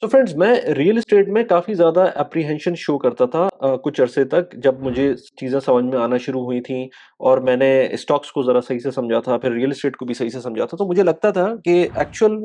तो फ्रेंड्स मैं real estate में काफ़ी ज़्यादा एप्रीहेंशन शो करता था कुछ अरसे तक जब मुझे चीज़ें समझ में आना शुरू हुई थी और मैंने स्टॉक्स को ज़रा सही से समझा था, फिर रियल एस्टेट को भी सही से समझा था, तो मुझे लगता था कि एक्चुअल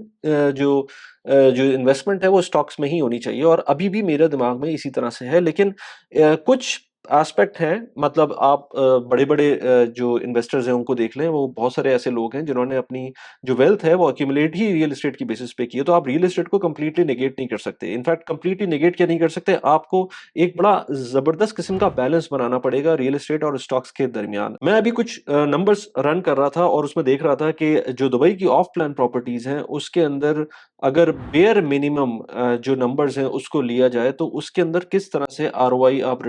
जो इन्वेस्टमेंट है वो स्टॉक्स में ही होनी चाहिए और अभी भी मेरे दिमाग में इसी तरह से है। लेकिन कुछ एस्पेक्ट हैं, मतलब आप बड़े-बड़े जो इन्वेस्टर्स हैं उनको देख लें, वो बहुत सारे ऐसे लोग हैं जिन्होंने अपनी जो वेल्थ है वो एक्यूमुलेट ही रियल एस्टेट की बेसिस पे की है। तो आप रियल एस्टेट को कंप्लीटली नेगेट नहीं कर सकते। इनफैक्ट कंप्लीटली नेगेट क्या नहीं कर सकते, आपको एक बड़ा ज़बरदस्त किस्म का बैलेंस बनाना पड़ेगा रियल एस्टेट और स्टॉक्स के दरमियान। मैं अभी कुछ नंबर्स रन कर रहा था और उसमें देख रहा था कि जो दुबई की ऑफ प्लान प्रॉपर्टीज़ हैं, उसके अंदर अगर बेयर मिनिमम जो नंबर्स हैं उसको लिया जाए, तो उसके अंदर किस तरह से आरओआई आप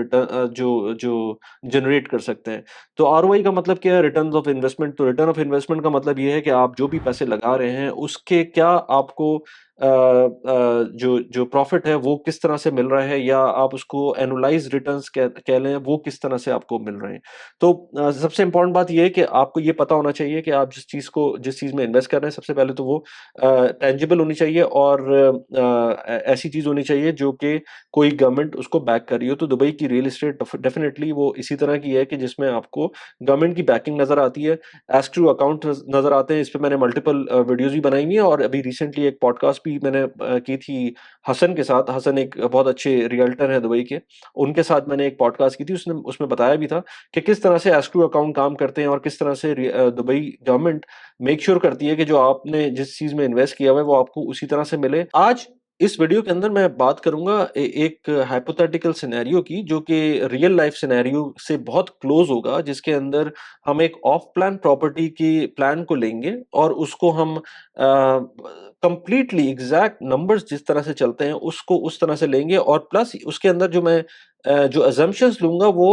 जो जो जनरेट कर सकते हैं। तो आरओआई का मतलब क्या है? Returns of investment. तो रिटर्न ऑफ इन्वेस्टमेंट का मतलब ये है कि आप जो भी पैसे लगा रहे हैं, उसके क्या आपको जो जो प्रॉफ़िट है वो किस तरह से मिल रहा है, या आप उसको एनुअलाइज़्ड रिटर्न्स कह कह लें, वो किस तरह से आपको मिल रहे हैं। तो सबसे इम्पोर्टेंट बात ये है कि आपको ये पता होना चाहिए कि आप जिस चीज़ में इन्वेस्ट कर रहे हैं, सबसे पहले तो वो टेंजिबल होनी चाहिए और ऐसी चीज़ होनी चाहिए जो कि कोई गवर्नमेंट उसको बैक कर रही हो। तो दुबई की रियल एस्टेट डेफिनिटली वो इसी तरह की है कि जिसमें आपको गवर्नमेंट की बैकिंग नज़र आती है, एस्क्रो अकाउंट नज़र आते हैं। इस पे मैंने मल्टीपल वीडियोज़ भी बनाई हुई हैं और अभी रिसेंटली एक पॉडकास्ट भी मैंने की थी हसन के साथ। हसन एक बहुत अच्छे रियल्टर हैं दुबई के। उनके साथ मैंने एक पॉडकास्ट की थी, उसने उसमें बताया भी था कि किस तरह से एस्क्रो अकाउंट काम करते हैं और किस तरह से दुबई गवर्नमेंट मेक श्योर करती है कि जो आपने जिस चीज़ में इन्वेस्ट किया हुआ है, वो आपको उसी तरह से मिले। आज इस वीडियो के अंदर मैं बात करूँगा एक हाइपोथेटिकल सिनेरियो की, जो कि रियल लाइफ सिनेरियो से बहुत क्लोज़ होगा, जिसके अंदर हम एक ऑफ प्लान प्रॉपर्टी की प्लान को लेंगे और उसको हम कंप्लीटली एग्ज़ैक्ट नंबर्स जिस तरह से चलते हैं, उसको उस तरह से लेंगे और प्लस उसके अंदर जो मैं जो असम्पशन्स लूँगा वो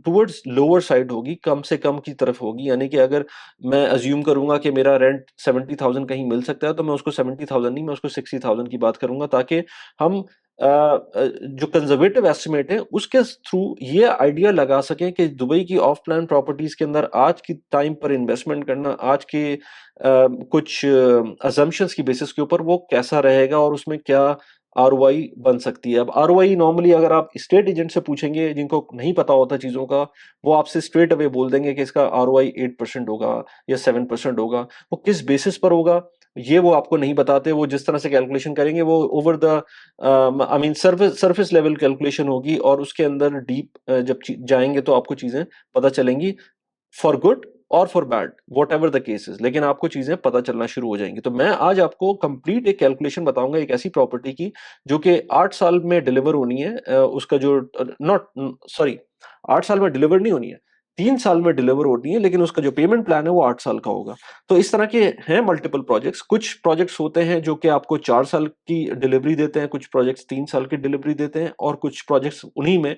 टुवर्ड्स लोअर साइड होगी, कम से कम की तरफ होगी। यानी कि अगर मैं अज़्यूम करूँगा कि मेरा रेंट 70,000 कहीं मिल सकता है, तो मैं उसको 70,000 नहीं, मैं उसको 60,000 की बात करूँगा, ताकि हम जो कंज़र्वेटिव एस्टिमेट है, उसके थ्रू ये आइडिया लगा सकें कि दुबई की ऑफ प्लान प्रॉपर्टीज़ के अंदर आज की टाइम पर इन्वेस्टमेंट करना, आज के कुछ असम्पशन्स की बेसिस के ऊपर वो कैसा रहेगा और उसमें क्या आरओआई बन सकती है। अब आरओआई नॉर्मली अगर आप एस्टेट एजेंट से पूछेंगे, जिनको नहीं पता होता चीज़ों का, वो आपसे स्ट्रेट अवे बोल देंगे कि इसका आरओआई 8% होगा या 7% होगा। वो किस बेसिस पर होगा, ये वो आपको नहीं बताते। वो जिस तरह से कैलकुलेशन करेंगे, वो over the I mean surface level calculation होगी और उसके अंदर डीप जब जाएँगे तो आपको चीज़ें पता चलेंगी, फॉर गुड और for bad, whatever the case is, लेकिन आपको चीज़ें पता चलना शुरू हो जाएँगी। तो मैं आज आपको कंप्लीट एक कैलकुलेशन बताऊँगा एक ऐसी प्रॉपर्टी की, जो कि 8 साल में डिलीवर होनी है। उसका जो नॉट सॉरी 8 साल में डिलीवर नहीं होनी है, 3 साल में डिलीवर होनी है, लेकिन उसका जो पेमेंट प्लान है वो 8 साल का होगा। तो इस तरह के हैं मल्टीपल प्रोजेक्ट्स। कुछ प्रोजेक्ट्स होते हैं जो कि आपको 4 साल की डिलीवरी देते हैं, कुछ प्रोजेक्ट्स 3 साल की डिलीवरी देते हैं और कुछ प्रोजेक्ट्स उन्हीं में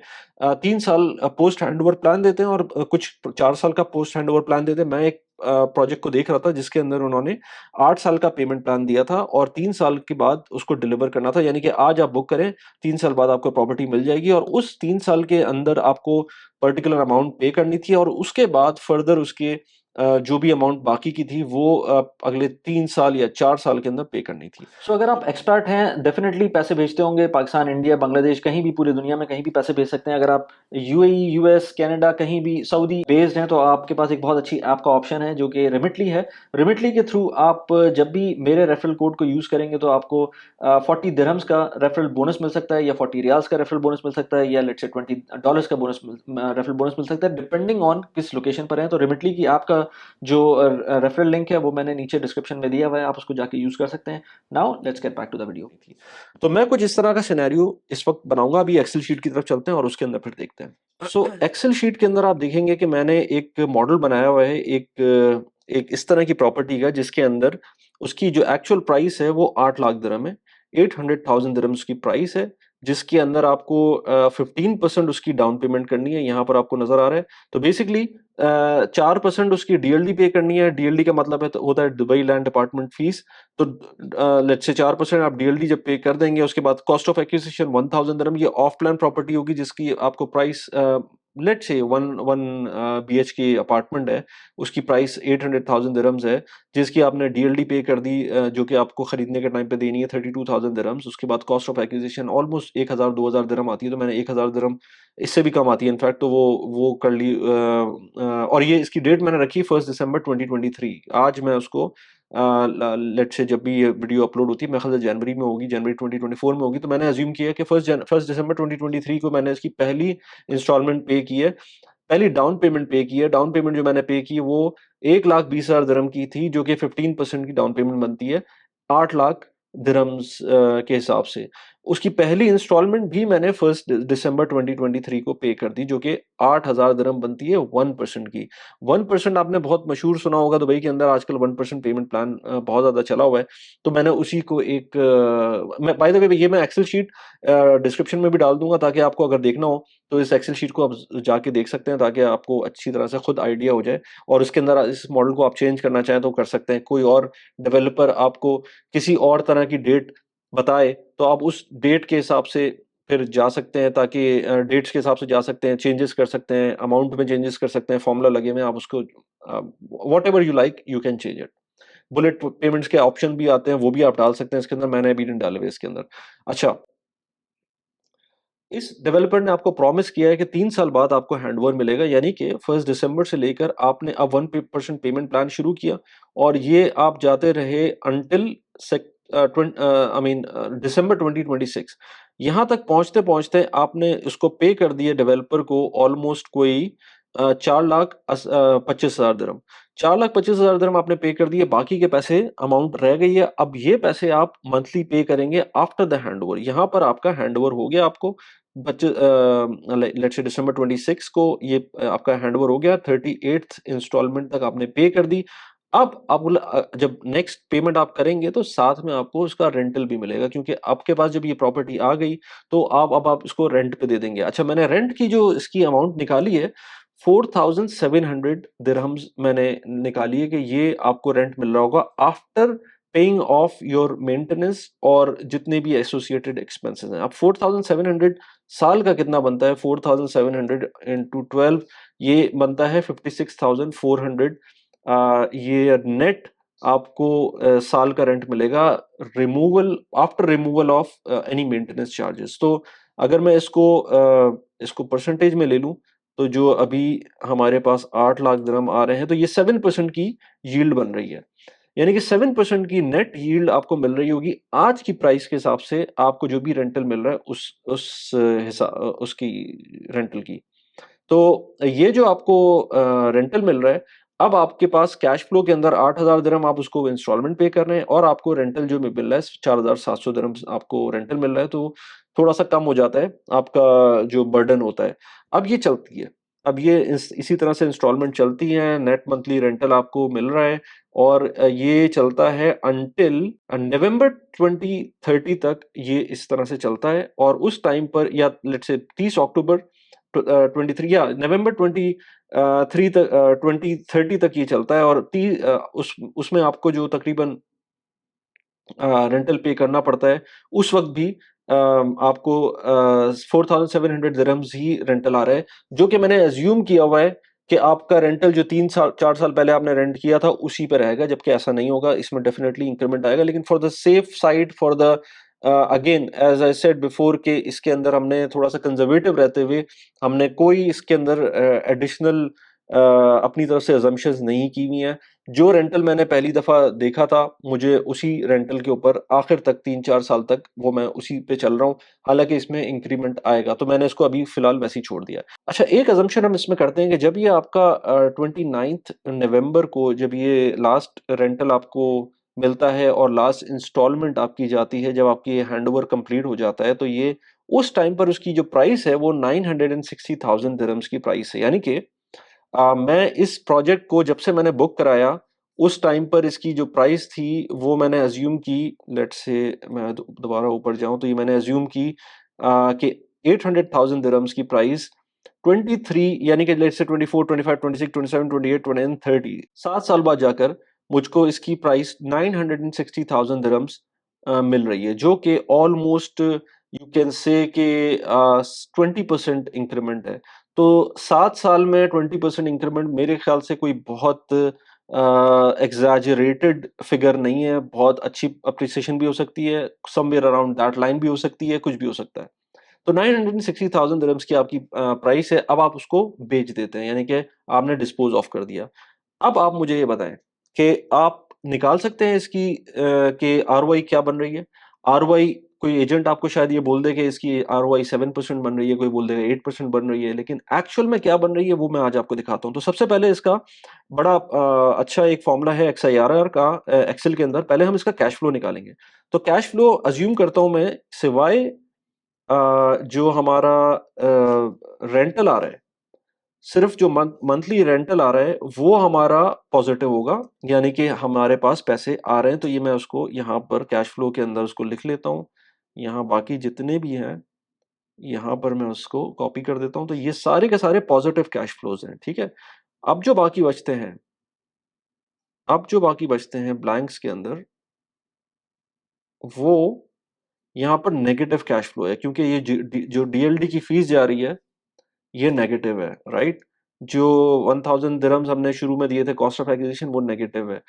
3 साल पोस्ट हैंडओवर प्लान देते हैं और कुछ 4 साल का पोस्ट हैंडओवर प्लान देते हैं। मैं एक प्रोजेक्ट को देख रहा था जिसके अंदर उन्होंने 8 साल का पेमेंट प्लान दिया था और 3 साल के बाद उसको डिलीवर करना था। यानी कि आज आप बुक करें, 3 साल बाद आपको प्रॉपर्टी मिल जाएगी और उस 3 साल के अंदर आपको पर्टिकुलर अमाउंट पे करनी थी और उसके बाद फर्दर उसके जो भी अमाउंट बाकी की थी वो अगले 3 साल या 4 साल के अंदर पे करनी थी। सो अगर आप एक्सपर्ट हैं, डेफिनेटली पैसे भेजते होंगे पाकिस्तान, इंडिया, बांग्लादेश, कहीं भी पूरी दुनिया में कहीं भी पैसे भेज सकते हैं। अगर आप यूएई, यूएस, कनाडा, कहीं भी सऊदी बेस्ड हैं, तो आपके पास एक बहुत अच्छी ऐप का ऑप्शन है जो कि रिमिटली है। रिमिटली के थ्रू आप जब भी मेरे रेफरल कोड को यूज़ करेंगे तो आपको 40 दिरहम्स का रेफरल बोनस मिल सकता है, या 40 रियाल्स का रेफरल बोनस मिल सकता है, या लेट्स से $20 का रेफरल बोनस मिल सकता है, डिपेंडिंग ऑन किस लोकेशन पर है। तो रिमिटली की ऐप का जो रेफरल लिंक है वो मैंने नीचे डिस्क्रिप्शन में दिया हुआ है, आप उसको जाके यूज़ कर सकते हैं। Now let's get back to the video. थी। तो मैं कुछ इस तरह का सिनेरियो इस वक्त बनाऊंगा। अभी एक्सेल शीट की तरफ चलते हैं और उसके अंदर फिर देखते हैं। सो एक्सेल शीट के अंदर आप देखेंगे कि मैंने एक मॉडल बनाया हुआ है, एक इस तरह की प्रॉपर्टी का, जिसके अंदर उसकी जो एक्चुअल प्राइस है वो 8 लाख दिरहम है। 800,000 दिरहम उसकी प्राइस है, जिसके अंदर आपको 15% उसकी डाउन पेमेंट करनी है। यहाँ पर आपको नजर आ रहा है। तो बेसिकली 4% उसकी डीएलडी पे करनी है। डीएलडी का मतलब है तो होता है दुबई लैंड डिपार्टमेंट फीस। तो लेट्स से 4% आप डीएलडी जब पे कर देंगे, उसके बाद कॉस्ट ऑफ एक्विजिशन 1000 दिरहम। ये ऑफ प्लान प्रॉपर्टी होगी जिसकी आपको price let's say one one BHK apartment है, उसकी प्राइस 800,000 दिरहम्स है, जिसकी आपने डीएलडी पे कर दी, जो कि आपको खरीदने के टाइम पे देनी है 32,000 दिरहम्स। उसके बाद कॉस्ट ऑफ एक्विजिशन ऑलमोस्ट 1000-2000 दिरहम आती है, तो मैंने 1000 दिरहम, इससे भी कम आती है इनफैक्ट, तो वो कर ली। और ये इसकी डेट मैंने रखी 1 दिसंबर 2023। आज मैं उसको लेट्स से जब भी ये वीडियो अपलोड होती है, मेरे ख्याल से जनवरी में होगी, जनवरी 2024 में होगी, तो मैंने अज्यूम किया कि 1 दिसंबर 2023 को मैंने इसकी पहली इंस्टॉलमेंट पे की है, पहली डाउन पेमेंट पे की है। डाउन पेमेंट जो मैंने पे की है वो 1,20,000 दिरहम की थी, जो कि 15% की डाउन पेमेंट बनती है 8 लाख दिरहम्स के हिसाब से। उसकी पहली इंस्टॉलमेंट भी मैंने 1 दिसंबर 2023 को पे कर दी, जो कि 8,000 दिरहम बनती है 1% की। 1% आपने बहुत मशहूर सुना होगा दुबई के अंदर, आजकल 1% पेमेंट प्लान बहुत ज़्यादा चला हुआ है। तो मैंने उसी को एक मैं बाय द वे ये मैं एक्सेल शीट डिस्क्रिप्शन में भी डाल दूँगा, ताकि आपको अगर देखना हो तो इस एक्सेल शीट को आप जाके देख सकते हैं, ताकि आपको अच्छी तरह से खुद आइडिया हो जाए, और इसके अंदर इस मॉडल को आप चेंज करना चाहें तो कर सकते हैं। कोई और डेवलपर आपको किसी और तरह की डेट बताए, तो आप उस डेट के हिसाब से फिर जा सकते हैं, ताकि डेट्स के हिसाब से जा सकते हैं, चेंजेस कर सकते हैं, अमाउंट में चेंजेस कर सकते हैं, फॉर्मूला लगे हुए हैं, आप उसको whatever you like you can change it. Bullet payments के ऑप्शन भी आते हैं, वो भी आप डाल सकते हैं इसके अंदर, मैंने अभी नहीं डाले हुए इसके अंदर। अच्छा, इस डेवलपर ने आपको प्रॉमिस किया है कि 3 साल बाद आपको हैंडओवर मिलेगा, यानी कि 1 दिसंबर से लेकर आपने अब 1% पेमेंट प्लान शुरू किया, और ये आप जाते रहे अंटिल आई मीन दिसंबर 2026। यहाँ तक पहुँचते-पहुँचते आपने इसको पे कर दिया डेवलपर को ऑलमोस्ट कोई 4,25,000 दिरहम। 4,25,000 दिरहम आपने पे कर दिए, बाकी के पैसे अमाउंट रह गई है। अब ये पैसे आप मंथली पे करेंगे आफ्टर द हैंडओवर। यहाँ पर आपका हैंडओवर हो गया, आपको लेट्स से दिसंबर 26 को ये आपका हैंडओवर हो गया, 38th इंस्टॉलमेंट तक आपने पे कर दी। अब जब नेक्स्ट पेमेंट आप करेंगे तो साथ में आपको उसका रेंटल भी मिलेगा, क्योंकि आपके पास जब ये प्रॉपर्टी आ गई तो आप इसको रेंट पे दे देंगे। अच्छा, मैंने रेंट की जो इसकी अमाउंट निकाली है 4,700 दिरहम्स मैंने निकाली है, कि ये आपको रेंट मिल रहा होगा after paying off your maintenance और जितने भी एसोसिएटेड एक्सपेंसेस हैं। अब 4,700 साल का कितना बनता है? 4,700 इंटू 12, ये बनता है 56,400। ये नेट आपको साल का रेंट मिलेगा, removal after removal of any maintenance charges. तो अगर मैं इसको परसेंटेज में ले लूं, तो जो अभी हमारे पास 8 लाख दिरहम आ रहे हैं, तो ये 7% की यील्ड बन रही है। यानी कि 7% की नेट यील्ड आपको मिल रही होगी आज की प्राइस के हिसाब से, आपको जो भी रेंटल मिल रहा है उसकी रेंटल की। तो ये जो आपको रेंटल मिल रहा है, अब आपके पास कैश फ्लो के अंदर 8,000 दिरहम आप उसको इंस्टॉलमेंट पे कर रहे हैं, और आपको रेंटल जो मिल रहा है 4,700 दिरहम आपको रेंटल मिल रहा है, तो थोड़ा-सा कम हो जाता है आपका जो बर्डन होता है। अब ये चलती है, अब ये इसी तरह से इंस्टॉलमेंट चलती है, नेट मंथली रेंटल आपको मिल रहा है, और ये चलता है अंटिल नवंबर 2030 तक, ये इस तरह से चलता है। और उस टाइम पर, या लेट्स से 30 अक्टूबर 23 या नवंबर 23 तक 2030 तक ये चलता है, और उसमें आपको जो तकरीबन रेंटल पे करना पड़ता है, उस वक़्त भी आपको 4,700 दिरहम्स ही रेंटल आ रहा है, जो कि मैंने अज़्यूम किया हुआ है कि आपका रेंटल जो 3 साल 4 साल पहले आपने रेंट किया था, उसी पे रहेगा, जबकि ऐसा नहीं होगा, इसमें डेफ़िनिटली इंक्रीमेंट आएगा। लेकिन for the safe side, for the again as I said before, कि इसके अंदर हमने थोड़ा-सा कंज़र्वेटिव रहते हुए, हमने कोई इसके अंदर एडिशनल अपनी तरफ से असम्पशन्स नहीं की हुई हैं। जो रेंटल मैंने पहली दफ़ा देखा था, मुझे उसी रेंटल के ऊपर आखिर तक 3-4 साल तक वो मैं उसी पे चल रहा हूँ। हालाँकि इसमें इंक्रीमेंट आएगा, तो मैंने इसको अभी फ़िलहाल वैसे ही छोड़ दिया है। अच्छा, एक असम्पशन हम इसमें करते हैं कि जब ये आपका 29th नवंबर को जब ये लास्ट रेंटल आपको मिलता है और लास्ट इंस्टॉलमेंट आपकी जाती है, जब आपकी हैंडओवर कंप्लीट हो जाता है, तो ये उस टाइम पर उसकी जो प्राइस है वो 960,000 दिरहम्स की प्राइस है। यानी कि मैं इस प्रोजेक्ट को जब से मैंने बुक कराया, उस टाइम पर इसकी जो प्राइस थी, वो मैंने अज़्यूम की, लेट्स से मैं दोबारा ऊपर जाऊँ, तो ये मैंने अज़्यूम की कि 800,000 दिरहम्स की प्राइस 23, यानी कि लेट्स से 24, 25, 26, 27, 28, 29, 30 7 साल बाद जाकर मुझको इसकी प्राइस 960,000 दिरहम्स मिल रही है, जो कि ऑलमोस्ट यू कैन से कि 20% इंक्रीमेंट है। तो 7 साल में 20% इंक्रीमेंट मेरे ख्याल से कोई बहुत एग्ज़ैजरेटेड फ़िगर नहीं है, बहुत अच्छी एप्रिसिएशन भी हो सकती है, समव्हेयर अराउंड दैट लाइन भी हो सकती है, कुछ भी हो सकता है। तो 960,000 दिरहम्स की आपकी प्राइस है, अब आप उसको बेच देते हैं, यानी कि आपने डिस्पोज़ ऑफ कर दिया। अब आप मुझे ये बताएँ कि आप निकाल सकते हैं इसकी कि आरओआई क्या बन रही है? आरओआई कोई एजेंट आपको शायद ये बोल दे कि इसकी आरओआई 7% बन रही है, कोई बोल देगा 8% बन रही है, लेकिन एक्चुअल में क्या बन रही है वो मैं आज आपको दिखाता हूँ। तो सबसे पहले इसका बड़ा अच्छा एक फ़ॉर्मूला है एक्सआईआरआर का एक्सेल के अंदर, पहले हम इसका कैश फ्लो निकालेंगे। तो कैश फ्लो अज़्यूम करता हूँ मैं सिवाय जो हमारा रेंटल आ रहा है, सिर्फ जो मंथली रेंटल आ रहा है वो हमारा पॉजिटिव होगा, यानी कि हमारे पास पैसे आ रहे हैं। तो ये मैं उसको यहाँ पर कैश फ्लो के अंदर उसको लिख लेता हूँ। यहाँ बाकी जितने भी हैं, यहाँ पर मैं उसको कॉपी कर देता हूँ। तो ये सारे के सारे पॉजिटिव कैश फ्लोज हैं, ठीक है। अब जो बाकी बचते हैं, अब जो बाकी बचते हैं ब्लैंक्स के अंदर, वो यहाँ पर नेगेटिव कैश फ्लो है, क्योंकि ये जो डीएलडी की फीस जा रही है ये नेगेटिव है, राइट? जो 1000 दिरहम्स हमने शुरू में दिए थे कॉस्ट ऑफ एक्विजिशन, वो नेगेटिव है।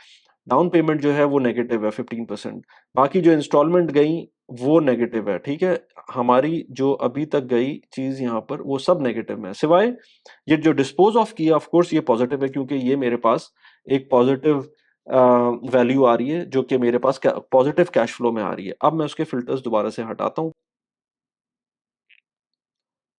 डाउन पेमेंट जो है वो नेगेटिव है 15%। बाकी जो इंस्टॉलमेंट गई वो नेगेटिव है, ठीक है। हमारी जो अभी तक गई चीज यहाँ पर वो सब नेगेटिव में है, सिवाय ये जो डिस्पोज ऑफ किया, ऑफ कोर्स ये पॉजिटिव है, क्योंकि ये मेरे पास एक पॉजिटिव वैल्यू आ रही है जो कि मेरे पास पॉजिटिव कैश फ्लो में आ रही है। अब मैं उसके फिल्टर्स दोबारा से हटाता हूँ।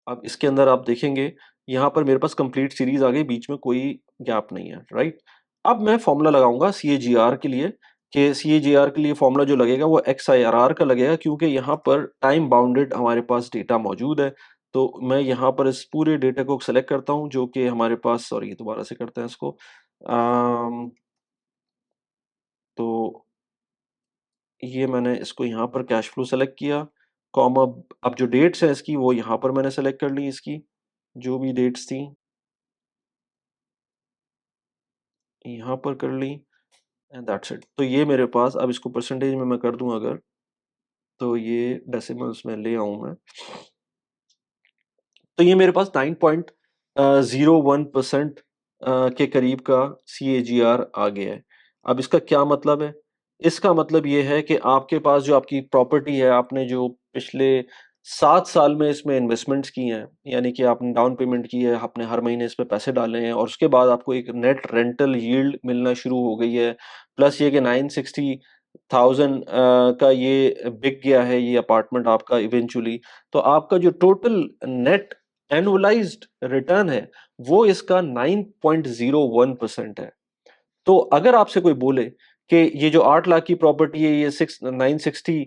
अब इसके अंदर आप देखेंगे, यहाँ पर मेरे पास कंप्लीट सीरीज आ गई, बीच में कोई गैप नहीं है, राइट? अब मैं फॉर्मूला लगाऊंगा सीएजीआर के लिए, कि सीएजीआर के लिए फॉर्मूला जो लगेगा वो एक्सआईआरआर का लगेगा, क्योंकि यहाँ पर टाइम बाउंडेड हमारे पास डेटा मौजूद है। तो मैं यहाँ पर इस पूरे डेटा को सेलेक्ट करता हूँ जो कि हमारे पास, सॉरी दोबारा से करते हैं इसको। तो ये मैंने इसको यहाँ पर कैश फ्लो सेलेक्ट किया, कॉमा, अब जो डेट्स है इसकी वो यहाँ पर मैंने सेलेक्ट कर ली, इसकी जो भी डेट्स थी यहाँ पर कर ली, एंड दैट्स इट। तो ये मेरे पास, अब इसको परसेंटेज में मैं कर दूं अगर, तो ये डेसिमल्स में ले आऊं मैं, तो ये मेरे पास 9.01% के करीब का सीएजीआर आ गया है। अब इसका क्या मतलब है? इसका मतलब ये है कि आपके पास जो आपकी प्रॉपर्टी है, आपने जो पिछले 7 साल में इसमें इन्वेस्टमेंट्स की हैं, यानी कि आपने डाउन पेमेंट की है, आपने हर महीने इस पे पैसे डाले हैं और उसके बाद आपको एक नेट रेंटल यील्ड मिलना शुरू हो गई है। प्लस ये कि 960,000 का ये बिक गया है ये अपार्टमेंट आपका इवेंचुअली। तो आपका जो टोटल नेट एनुअलाइज्ड रिटर्न है वो इसका 9.01% है। तो अगर आपसे कोई बोले कि ये जो 8 लाख की प्रॉपर्टी है ये 960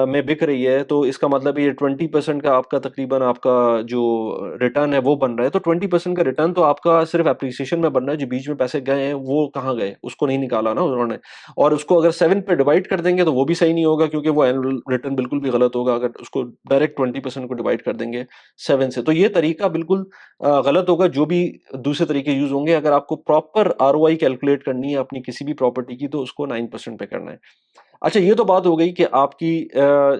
में बिक रही है, तो इसका मतलब ये 20% का आपका तकरीबन आपका जो रिटर्न है वो बन रहा है। तो 20% का रिटर्न तो आपका सिर्फ एप्रिसिएशन में बन रहा है, जो बीच में पैसे गए हैं वो कहाँ गए? उसको नहीं निकाला ना उन्होंने। और उसको अगर 7 पे डिवाइड कर देंगे तो वो भी सही नहीं होगा, क्योंकि वो एनुअल रिटर्न बिल्कुल भी गलत होगा अगर उसको डायरेक्ट 20% को डिवाइड कर देंगे 7 से। तो ये तरीका बिल्कुल गलत होगा। जो भी दूसरे तरीके यूज़ होंगे, अगर आपको प्रॉपर आरओआई कैलकुलेट करनी है अपनी किसी भी प्रॉपर्टी की, तो उसको 9% पे करना है। अच्छा, ये तो बात हो गई कि आपकी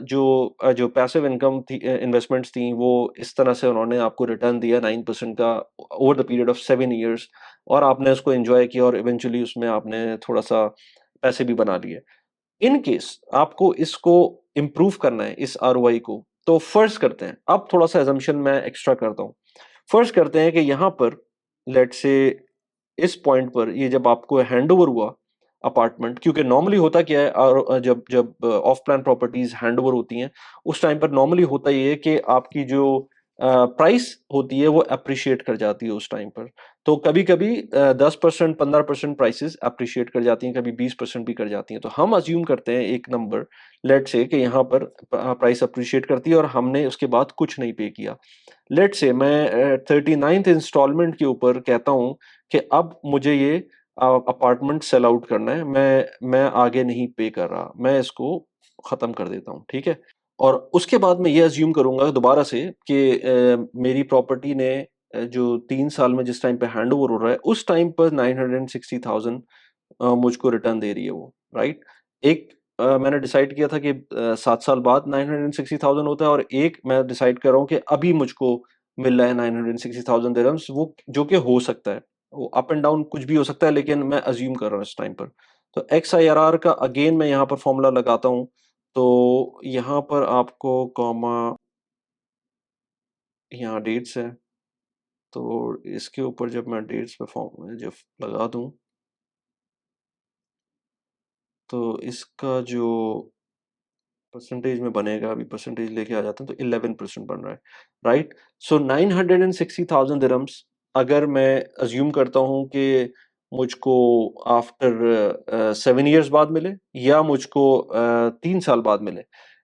जो पैसिव इनकम थी, इन्वेस्टमेंट्स थी, वो इस तरह से उन्होंने आपको रिटर्न दिया 9% का over the period of 7 years, और आपने उसको एन्जॉय किया और इवेंचुअली उसमें आपने थोड़ा-सा पैसे भी बना लिए। इन केस आपको इसको इम्प्रूव करना है इस आरओआई को, तो फर्ज़ करते हैं, अब थोड़ा-सा असम्पशन मैं एक्स्ट्रा करता हूँ। फर्ज़ करते हैं कि यहाँ पर लेट्स से इस पॉइंट पर ये जब आपको हैंडओवर हुआ अपार्टमेंट, क्योंकि नॉर्मली होता क्या है, जब जब ऑफ प्लान प्रॉपर्टीज हैंडओवर होती हैं उस टाइम पर नॉर्मली होता ये है कि आपकी जो प्राइस होती है वो अप्रिशिएट कर जाती है उस टाइम पर। तो कभी कभी 10% 15% प्राइसेस अप्रिशिएट कर जाती हैं, कभी 20% भी कर जाती हैं। तो हम अज्यूम करते हैं एक नंबर, लेट से कि यहाँ पर प्राइस अप्रिशिएट करती है और हमने उसके बाद कुछ नहीं पे किया। लेट से मैं 39th इंस्टॉलमेंट के ऊपर कहता हूँ कि अब मुझे ये अपार्टमेंट सेल आउट करना है, मैं आगे नहीं पे कर रहा, मैं इसको खत्म कर देता हूँ, ठीक है। और उसके बाद मैं ये अज्यूम करूंगा दोबारा से कि मेरी प्रॉपर्टी ने जो 3 साल में जिस टाइम पे हैंड ओवर हो रहा है उस टाइम पर 960,000 मुझको रिटर्न दे रही है वो, राइट। एक मैंने डिसाइड किया था कि 7 साल बाद 960,000 होता है, और एक मैं डिसाइड कर रहा हूँ कि अभी मुझको मिल रहा है 960,000 दिरहम्स, वो जो कि हो सकता है। वो अप एंड डाउन कुछ भी हो सकता है, लेकिन मैं अज़्यूम कर रहा हूँ इस टाइम पर। तो XIRR का अगेन मैं यहाँ पर फ़ॉर्मूला लगाता हूँ, तो यहाँ पर आपको कॉमा यहाँ डेट्स है, तो इसके ऊपर जब मैं डेट्स पे जब लगा दूँ, तो इसका जो परसेंटेज में बनेगा, अभी परसेंटेज लेके आ जाता हूँ, तो 11% बन रहा है, राइट? सो 960,000 दिरहम्स अगर मैं अज़्यूम करता हूँ कि मुझको आफ्टर 7 इयर्स बाद मिले या मुझको 3 साल बाद मिले,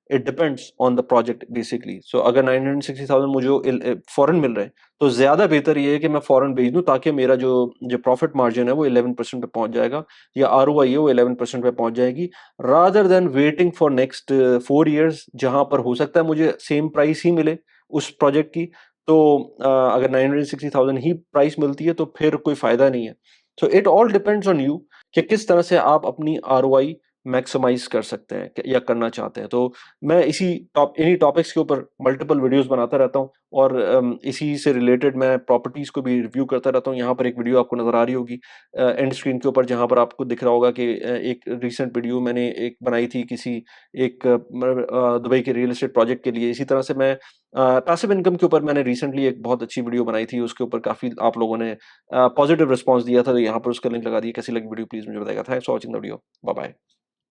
it depends on the project basically. So अगर 960,000 मुझे फ़ौरन मिल रहे हैं, तो ज़्यादा बेहतर ये है कि मैं फ़ौरन भेज दूँ, ताकि मेरा जो जो प्रॉफ़िट मार्जिन है वो 11% पे पहुँच जाएगा, या ROI है वो 11% पे पहुँच जाएगी, rather than waiting for next 4 years, जहाँ पर हो सकता है मुझे सेम प्राइस ही मिले उस प्रोजेक्ट की। तो अगर 960,000 ही प्राइस मिलती है तो फिर कोई फ़ायदा नहीं है। So it all depends on you कि किस तरह से आप अपनी आरओआई मैक्सिमाइज़ कर सकते हैं या करना चाहते हैं। तो मैं इन्हीं टॉपिक्स के ऊपर मल्टीपल वीडियोज़ बनाता रहता हूँ, और इसी से रिलेटेड मैं प्रॉपर्टीज़ को भी रिव्यू करता रहता हूँ। यहाँ पर एक वीडियो आपको नज़र आ रही होगी एंड स्क्रीन के ऊपर, जहाँ पर आपको दिख रहा होगा कि एक रीसेंट वीडियो मैंने एक बनाई थी किसी दुबई के रियल एस्टेट प्रोजेक्ट के लिए। इसी तरह से मैं पैसिव इनकम के ऊपर मैंने रिसेंटली एक बहुत अच्छी वीडियो बनाई थी, उसके ऊपर काफ़ी आप लोगों ने पॉजिटिव रिस्पॉन्स दिया था, तो यहाँ पर उसका लिंक लगा दिया। कैसी लगी वीडियो प्लीज़ मुझे बताइएगा। Thanks for watching the video. Bye bye.